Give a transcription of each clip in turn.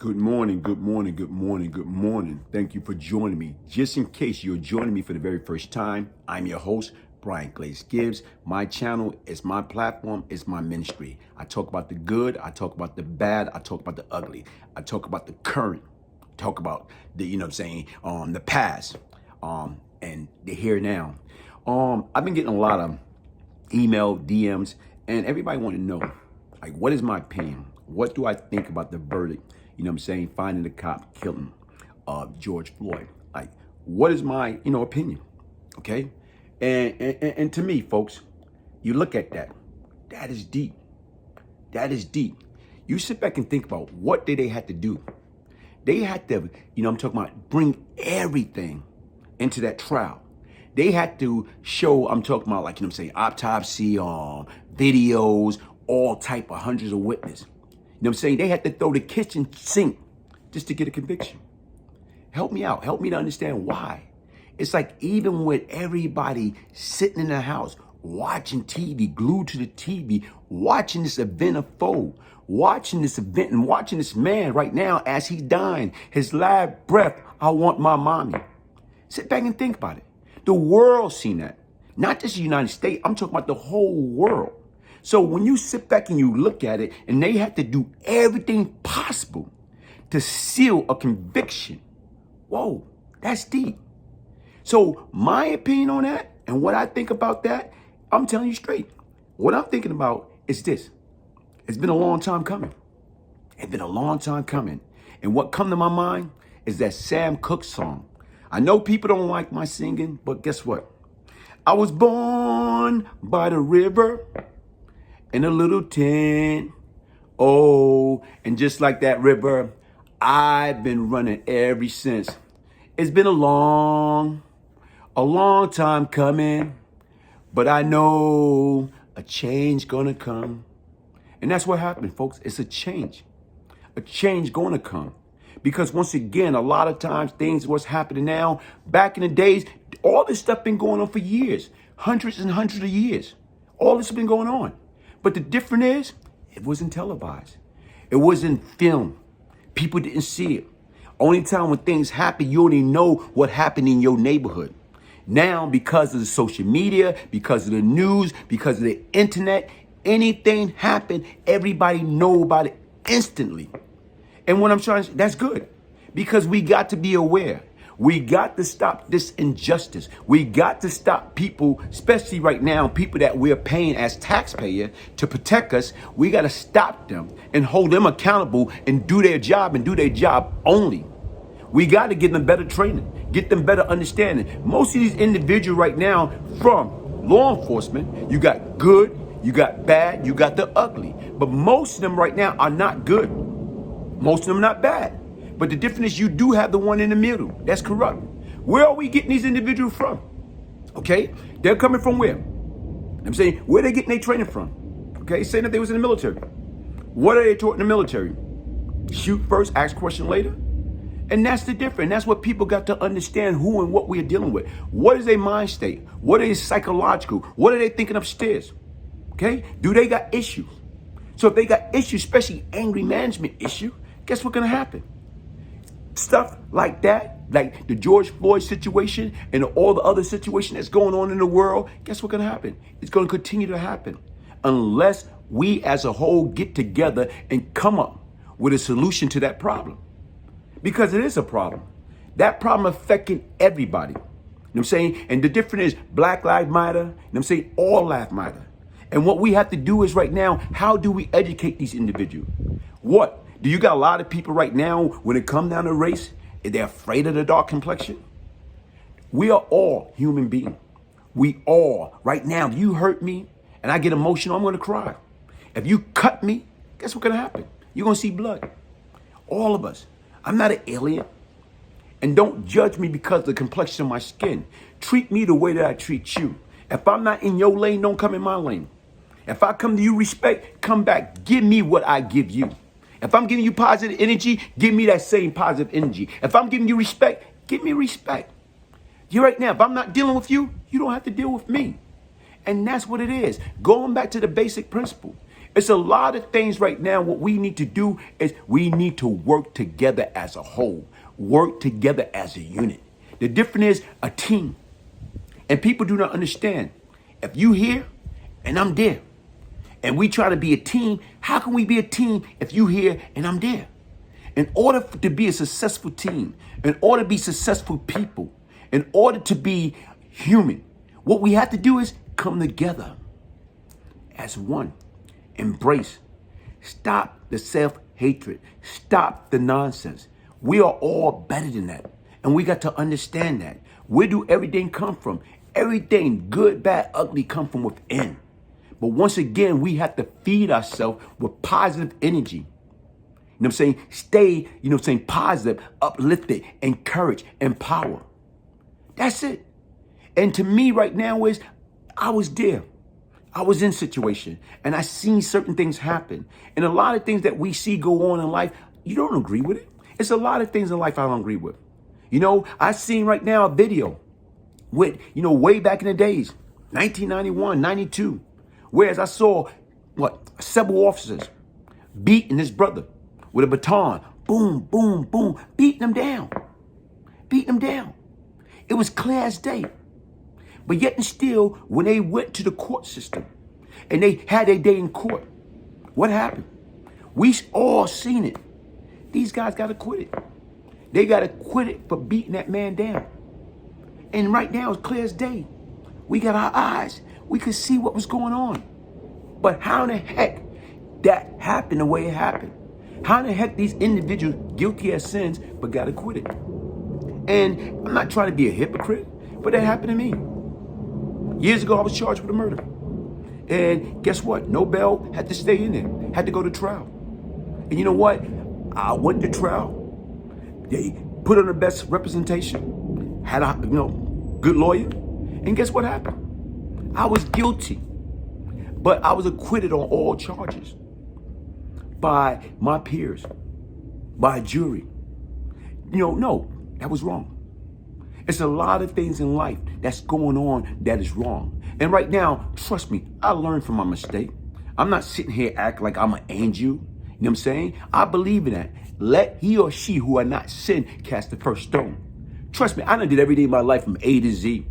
Good morning, good morning, good morning, good morning. Thank you for joining me. Just in case you're joining me for the very first time, I'm your host, Brian Glaze Gibbs. My channel is my platform, it's my ministry. I talk about the good, I talk about the bad, I talk about the ugly. I talk about the current, talk about the, the past, and the here now. I've been getting a lot of email, DMs, and everybody want to know, like, what is my opinion? What do I think about the verdict? Finding the cop killing George Floyd. Like, what is my, opinion? Okay? And to me, folks, you look at that. That is deep. That is deep. You sit back and think about what did they have to do? They had to, I'm talking about bring everything into that trial. They had to show, I'm talking about like, autopsy, videos, all type of hundreds of witnesses. They had to throw the kitchen sink just to get a conviction. Help me out. Help me to understand why. It's like even with everybody sitting in the house, watching TV, glued to the TV, watching this event unfold, watching this event and watching this man right now as he's dying, his last breath, I want my mommy. Sit back and think about it. The world's seen that. Not just the United States. I'm talking about the whole world. So when you sit back and you look at it, and they have to do everything possible to seal a conviction, whoa, that's deep. So my opinion on that and what I think about that, I'm telling you straight. What I'm thinking about is this. It's been a long time coming. It's been a long time coming. And what come to my mind is that Sam Cooke song. I know people don't like my singing, but guess what? I was born by the river in a little tent. Oh, and just like that river, I've been running ever since. It's been a long time coming, but I know a change gonna come. And that's what happened, folks. It's a change gonna come. Because once again, a lot of times things what's happening now, back in the days, all this stuff been going on for years, hundreds and hundreds of years. All this has been going on. But the difference is, it wasn't televised. It wasn't filmed. People didn't see it. Only time when things happen, you only know what happened in your neighborhood. Now, because of the social media, because of the news, because of the internet, anything happen, everybody know about it instantly. And what I'm trying to say, that's good. Because we got to be aware. We got to stop this injustice. We got to stop people, especially right now, people that we're paying as taxpayer to protect us. We got to stop them and hold them accountable and do their job and do their job only. We got to get them better training, get them better understanding. Most of these individuals right now from law enforcement, you got good, you got bad, you got the ugly. But most of them right now are not good. Most of them not bad. But the difference is you do have the one in the middle. That's corrupt. Where are we getting these individuals from? Okay? They're coming from where? I'm saying, where are they getting their training from? Okay? Saying that they was in the military. What are they taught in the military? Shoot first, ask question later? And that's the difference. That's what people got to understand who and what we're dealing with. What is their mind state? What is psychological? What are they thinking upstairs? Okay? Do they got issues? So if they got issues, especially angry management issue, guess what's going to happen? Stuff like that, like the George Floyd situation and all the other situation that's going on in the world, guess what's going to happen? It's going to continue to happen unless we as a whole get together and come up with a solution to that problem. Because it is a problem. That problem affecting everybody. You know what I'm saying? And the difference is Black Lives Matter, you know what I'm saying? All lives matter. And what we have to do is right now, how do we educate these individuals? What? Do you got a lot of people right now, when it comes down to race, they're afraid of the dark complexion? We are all human beings. We all, right now, if you hurt me and I get emotional, I'm going to cry. If you cut me, guess what's going to happen? You're going to see blood. All of us. I'm not an alien. And don't judge me because of the complexion of my skin. Treat me the way that I treat you. If I'm not in your lane, don't come in my lane. If I come to you respect, come back. Give me what I give you. If I'm giving you positive energy, give me that same positive energy. If I'm giving you respect, give me respect. You right now, if I'm not dealing with you, you don't have to deal with me. And that's what it is. Going back to the basic principle. It's a lot of things right now. What we need to do is we need to work together as a whole, work together as a unit. The difference is a team. And people do not understand. If you here and I'm there, and we try to be a team, how can we be a team if you here and I'm there? In order to be a successful team, in order to be successful people, in order to be human, what we have to do is come together as one. Embrace. Stop the self-hatred. Stop the nonsense. We are all better than that. And we got to understand that. Where do everything come from? Everything, good, bad, ugly, come from within. But once again, we have to feed ourselves with positive energy. You know what I'm saying? Stay, positive, uplifted, encourage, empower. That's it. And to me right now is, I was there. I was in situation and I seen certain things happen. And a lot of things that we see go on in life, you don't agree with it. It's a lot of things in life I don't agree with. I seen right now a video with, way back in the days, 1991, 92. Whereas I saw, several officers beating his brother with a baton. Boom, boom, boom, beating him down. Beating him down. It was clear as day. But yet and still, when they went to the court system and they had their day in court, what happened? We all seen it. These guys got acquitted. They got acquitted for beating that man down. And right now, it's clear as day. We got our eyes. We could see what was going on. But how in the heck that happened the way it happened? How in the heck these individuals guilty as sins but got acquitted? And I'm not trying to be a hypocrite, but that happened to me. Years ago, I was charged with a murder. And guess what? No bail, had to stay in there, had to go to trial. And you know what? I went to trial. They put on the best representation, had a good lawyer. And guess what happened? I was guilty, but I was acquitted on all charges by my peers, by a jury. No, that was wrong. It's a lot of things in life that's going on that is wrong. And right now, trust me, I learned from my mistake. I'm not sitting here acting like I'm an angel. You know what I'm saying? I believe in that. Let he or she who are not sin cast the first stone. Trust me, I done did every day of my life from A to Z.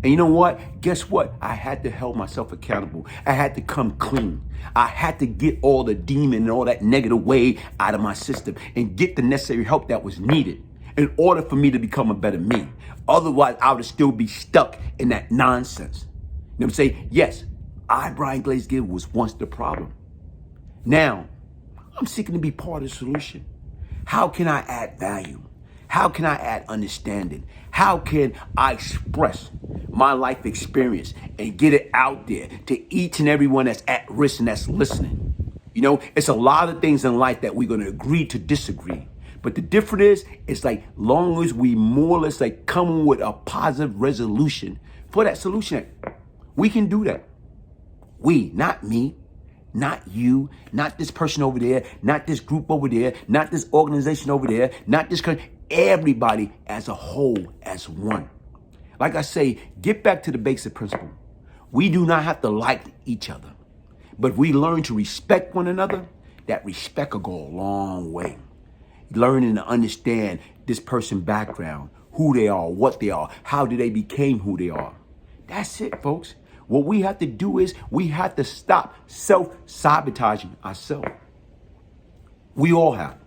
And you know what? Guess what? I had to hold myself accountable. I had to come clean. I had to get all the demon and all that negative way out of my system and get the necessary help that was needed in order for me to become a better me. Otherwise, I would still be stuck in that nonsense. You know what I'm saying? Yes, I, Brian Glaze Gibb, was once the problem. Now, I'm seeking to be part of the solution. How can I add value? How can I add understanding? How can I express my life experience and get it out there to each and everyone that's at risk and that's listening? It's a lot of things in life that we're going to agree to disagree. But the difference is, it's like long as we more or less come with a positive resolution for that solution, we can do that. We, not me, not you, not this person over there, not this group over there, not this organization over there, not this country. Everybody as a whole, as one. Like I say, get back to the basic principle. We do not have to like each other. But if we learn to respect one another, that respect will go a long way. Learning to understand this person's background, who they are, what they are, how did they became who they are. That's it, folks. What we have to do is we have to stop self-sabotaging ourselves. We all have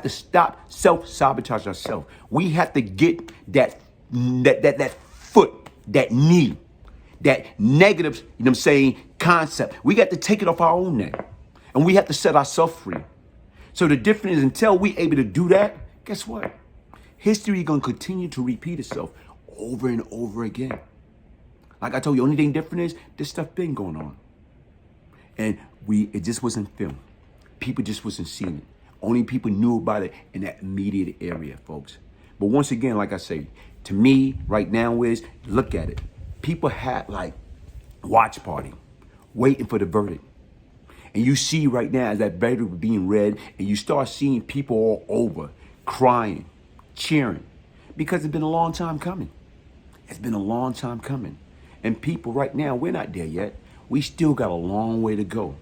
to stop self-sabotaging ourselves. We have to get that foot, that knee, that negative, concept. We got to take it off our own neck. And we have to set ourselves free. So the difference is, until we able to do that, guess what? History is going to continue to repeat itself over and over again. Like I told you, only thing different is this stuff been going on. And it just wasn't filmed. People just wasn't seeing it. Only people knew about it in that immediate area, folks. But once again, like I say, to me right now is, look at it. People had watch party, waiting for the verdict. And you see right now as that verdict being read, and you start seeing people all over crying, cheering, because it's been a long time coming. It's been a long time coming. And people right now, we're not there yet. We still got a long way to go.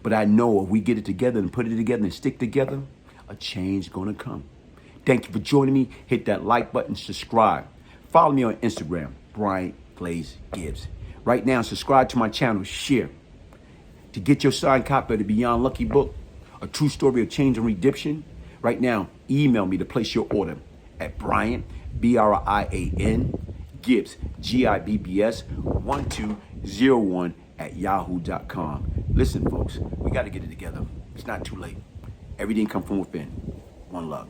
But I know if we get it together and put it together and stick together, a change gonna come. Thank you for joining me. Hit that like button, subscribe. Follow me on Instagram, Brian Glaze Gibbs. Right now, subscribe to my channel, share. To get your signed copy of the Beyond Lucky book, A True Story of Change and Redemption, right now, email me to place your order at Brian, Brian, Gibbs, Gibbs, 1201 at yahoo.com. Listen, folks, we got to get it together. It's not too late. Everything comes from within. One love.